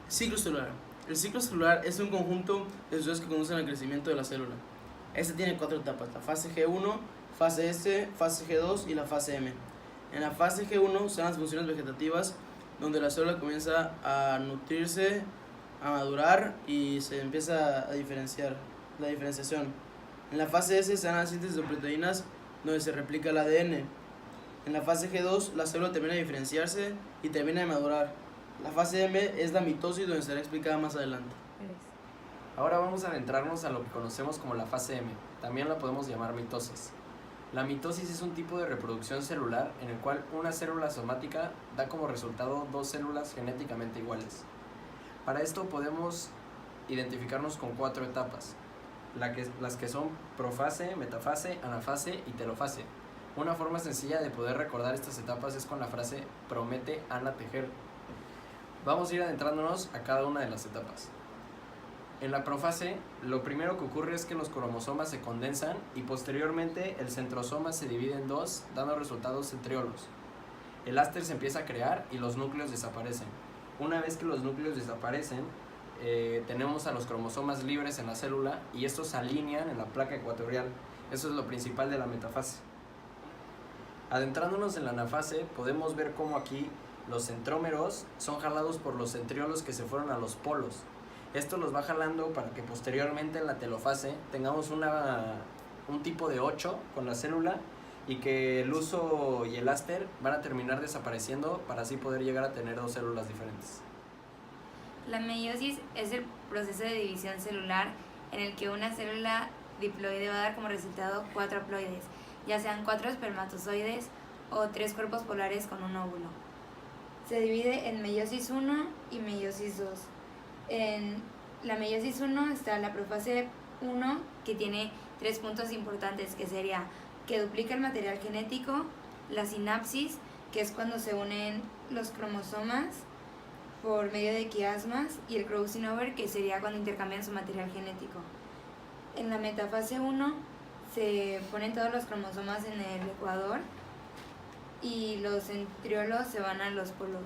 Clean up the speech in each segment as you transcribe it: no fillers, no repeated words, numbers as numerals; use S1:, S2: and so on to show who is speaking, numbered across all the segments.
S1: Ciclo celular. El ciclo celular es un conjunto de sucesos que conducen al crecimiento de la célula. Este tiene 4 etapas: la fase G1, fase S, fase G2 y la fase M. En la fase G1 son las funciones vegetativas, donde la célula comienza a nutrirse, a madurar y se empieza a diferenciar, la diferenciación. En la fase S se dan la síntesis de proteínas, donde se replica el ADN. En la fase G2 la célula termina de diferenciarse y termina de madurar. La fase M es la mitosis, donde será explicada más adelante.
S2: Ahora vamos a adentrarnos a lo que conocemos como la fase M, también la podemos llamar mitosis. La mitosis es un tipo de reproducción celular en el cual una célula somática da como resultado dos células genéticamente iguales. Para esto podemos identificarnos con 4 etapas, las que son profase, metafase, anafase y telofase. Una forma sencilla de poder recordar estas etapas es con la frase promete Ana tejer. Vamos a ir adentrándonos a cada una de las etapas. En la profase, lo primero que ocurre es que los cromosomas se condensan y posteriormente el centrosoma se divide en dos, dando resultados centriolos. El áster se empieza a crear y los núcleos desaparecen. Una vez que los núcleos desaparecen, tenemos a los cromosomas libres en la célula y estos se alinean en la placa ecuatorial. Eso es lo principal de la metafase. Adentrándonos en la anafase, podemos ver cómo aquí los centrómeros son jalados por los centriolos que se fueron a los polos. Esto los va jalando para que posteriormente en la telofase tengamos un tipo de 8 con la célula y que el huso y el áster van a terminar desapareciendo para así poder llegar a tener dos células diferentes.
S3: La meiosis es el proceso de división celular en el que una célula diploide va a dar como resultado 4 haploides, ya sean 4 espermatozoides o 3 cuerpos polares con un óvulo. Se divide en meiosis 1 y meiosis 2. En la meiosis 1 está la profase 1, que tiene 3 puntos importantes, que sería que duplica el material genético, la sinapsis, que es cuando se unen los cromosomas por medio de quiasmas, y el crossing over, que sería cuando intercambian su material genético. En la metafase 1 se ponen todos los cromosomas en el ecuador y los centriolos se van a los polos.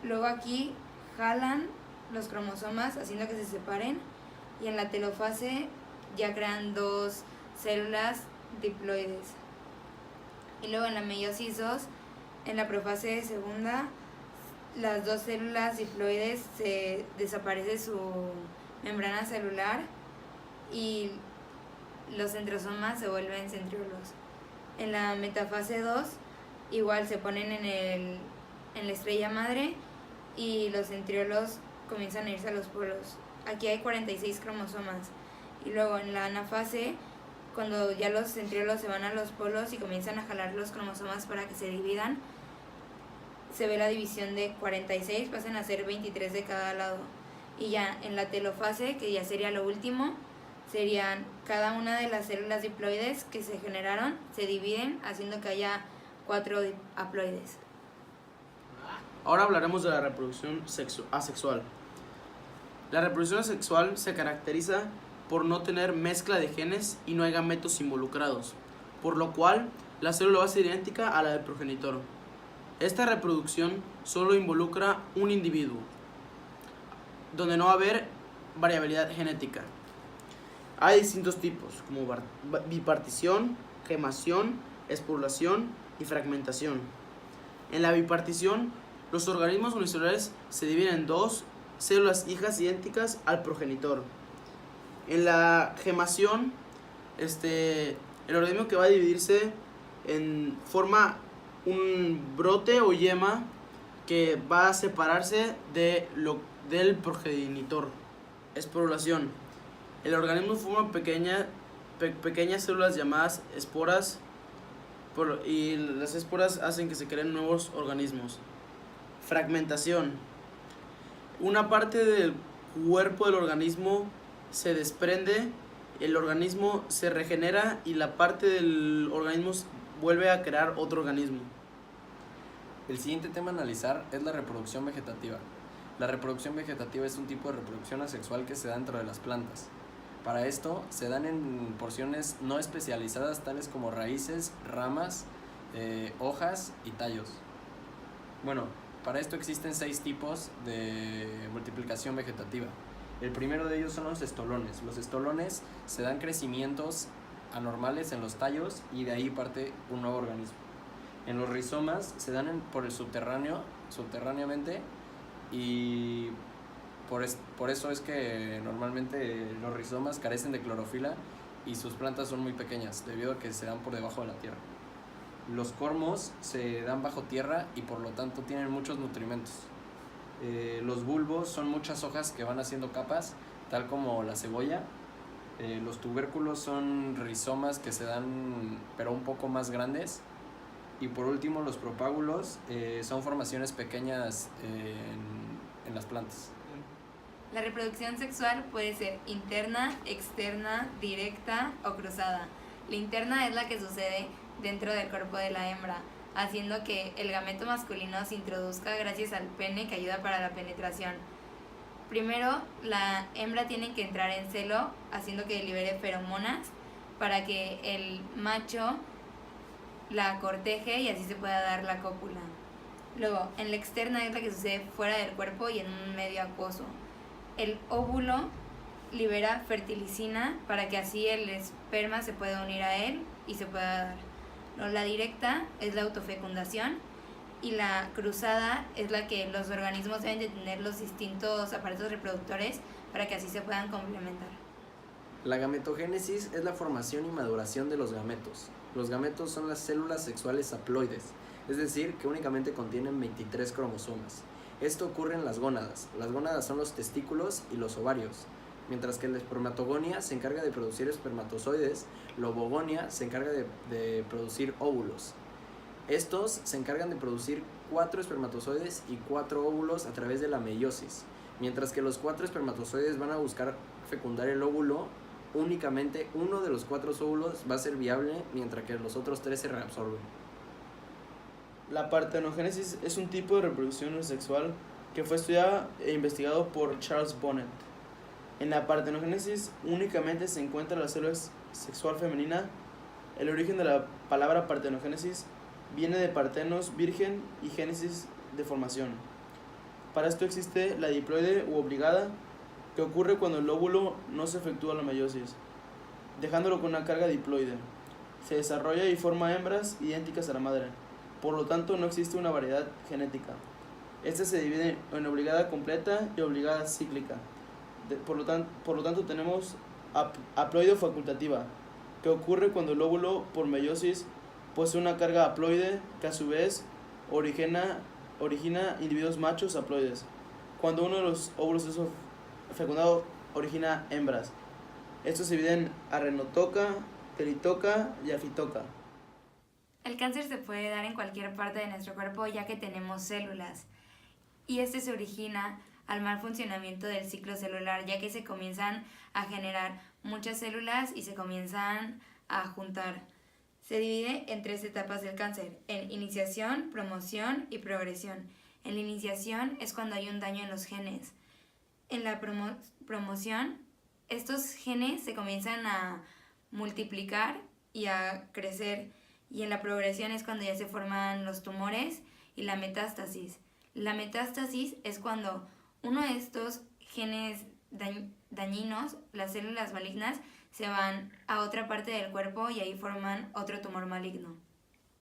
S3: Luego aquí jalan los cromosomas haciendo que se separen, y en la telofase ya crean 2 células diploides. Y luego en la meiosis 2, en la profase segunda, las 2 células diploides se desaparece su membrana celular y los centrosomas se vuelven centriolos. En la metafase 2 igual se ponen en la estrella madre y los centriolos comienzan a irse a los polos. Aquí hay 46 cromosomas. Y luego en la anafase, cuando ya los centriolos se van a los polos y comienzan a jalar los cromosomas para que se dividan, se ve la división de 46, pasan a ser 23 de cada lado. Y ya en la telofase, que ya sería lo último, serían cada una de las células diploides que se generaron, se dividen haciendo que haya 4 haploides.
S1: Ahora hablaremos de la reproducción asexual. La reproducción asexual se caracteriza por no tener mezcla de genes y no hay gametos involucrados, por lo cual la célula va a ser idéntica a la del progenitor. Esta reproducción solo involucra un individuo, donde no va a haber variabilidad genética. Hay distintos tipos, como bipartición, gemación, esporulación y fragmentación. En la bipartición, los organismos unicelulares se dividen en 2 células hijas idénticas al progenitor. En la gemación, el organismo que va a dividirse forma un brote o yema que va a separarse del progenitor. Esporulación. El organismo forma pequeñas células llamadas esporas y las esporas hacen que se creen nuevos organismos. Fragmentación. Una parte del cuerpo del organismo se desprende, el organismo se regenera y la parte del organismo vuelve a crear otro organismo.
S2: El siguiente tema a analizar es la reproducción vegetativa. La reproducción vegetativa es un tipo de reproducción asexual que se da dentro de las plantas. Para esto se dan en porciones no especializadas tales como raíces, ramas, hojas y tallos. Bueno, para esto existen 6 tipos de multiplicación vegetativa. El primero de ellos son los estolones. Los estolones se dan crecimientos anormales en los tallos y de ahí parte un nuevo organismo. En los rizomas se dan por el subterráneamente, y por eso es que normalmente los rizomas carecen de clorofila y sus plantas son muy pequeñas, debido a que se dan por debajo de la tierra. Los cormos se dan bajo tierra y por lo tanto tienen muchos nutrimentos. Los bulbos son muchas hojas que van haciendo capas, tal como la cebolla. Los tubérculos son rizomas que se dan pero un poco más grandes. Y por último, los propágulos son formaciones pequeñas en las plantas.
S3: La reproducción sexual puede ser interna, externa, directa o cruzada. La interna es la que sucede dentro del cuerpo de la hembra, haciendo que el gameto masculino se introduzca gracias al pene que ayuda para la penetración. Primero, la hembra tiene que entrar en celo, haciendo que libere feromonas para que el macho la corteje y así se pueda dar la cópula. Luego, en la externa es la que sucede fuera del cuerpo y en un medio acuoso. El óvulo libera fertilicina para que así el esperma se pueda unir a él y se pueda dar. Luego, la directa es la autofecundación y la cruzada es la que los organismos deben de tener los distintos aparatos reproductores para que así se puedan complementar.
S2: La gametogénesis es la formación y maduración de los gametos. Los gametos son las células sexuales haploides, es decir, que únicamente contienen 23 cromosomas. Esto ocurre en las gónadas. Las gónadas son los testículos y los ovarios. Mientras que la espermatogonia se encarga de producir espermatozoides, la ovogonia se encarga de producir óvulos. Estos se encargan de producir 4 espermatozoides y 4 óvulos a través de la meiosis. Mientras que los 4 espermatozoides van a buscar fecundar el óvulo, únicamente uno de los 4 óvulos va a ser viable, mientras que los otros 3 se reabsorben.
S1: La partenogénesis es un tipo de reproducción sexual que fue estudiado e investigado por Charles Bonnet. En la partenogénesis únicamente se encuentra la célula sexual femenina. El origen de la palabra partenogénesis viene de partenos, virgen, y génesis, de formación. Para esto existe la diploide u obligada, que ocurre cuando el óvulo no se efectúa la meiosis, dejándolo con una carga diploide. Se desarrolla y forma hembras idénticas a la madre. Por lo tanto, no existe una variedad genética. Esta se divide en obligada completa y obligada cíclica. Por lo tanto, tenemos haploide facultativa, que ocurre cuando el óvulo, por meiosis, posee una carga haploide que a su vez origina individuos machos haploides. Cuando uno de los óvulos es fecundado, origina hembras. Estos se dividen arrenotoca, teritoca y afitoca.
S3: El cáncer se puede dar en cualquier parte de nuestro cuerpo ya que tenemos células. Y este se origina al mal funcionamiento del ciclo celular, ya que se comienzan a generar muchas células y se comienzan a juntar. Se divide en 3 etapas del cáncer: en iniciación, promoción y progresión. En la iniciación es cuando hay un daño en los genes. En la promoción, estos genes se comienzan a multiplicar y a crecer. Y en la progresión es cuando ya se forman los tumores y la metástasis. La metástasis es cuando uno de estos genes dañinos, las células malignas, se van a otra parte del cuerpo y ahí forman otro tumor maligno.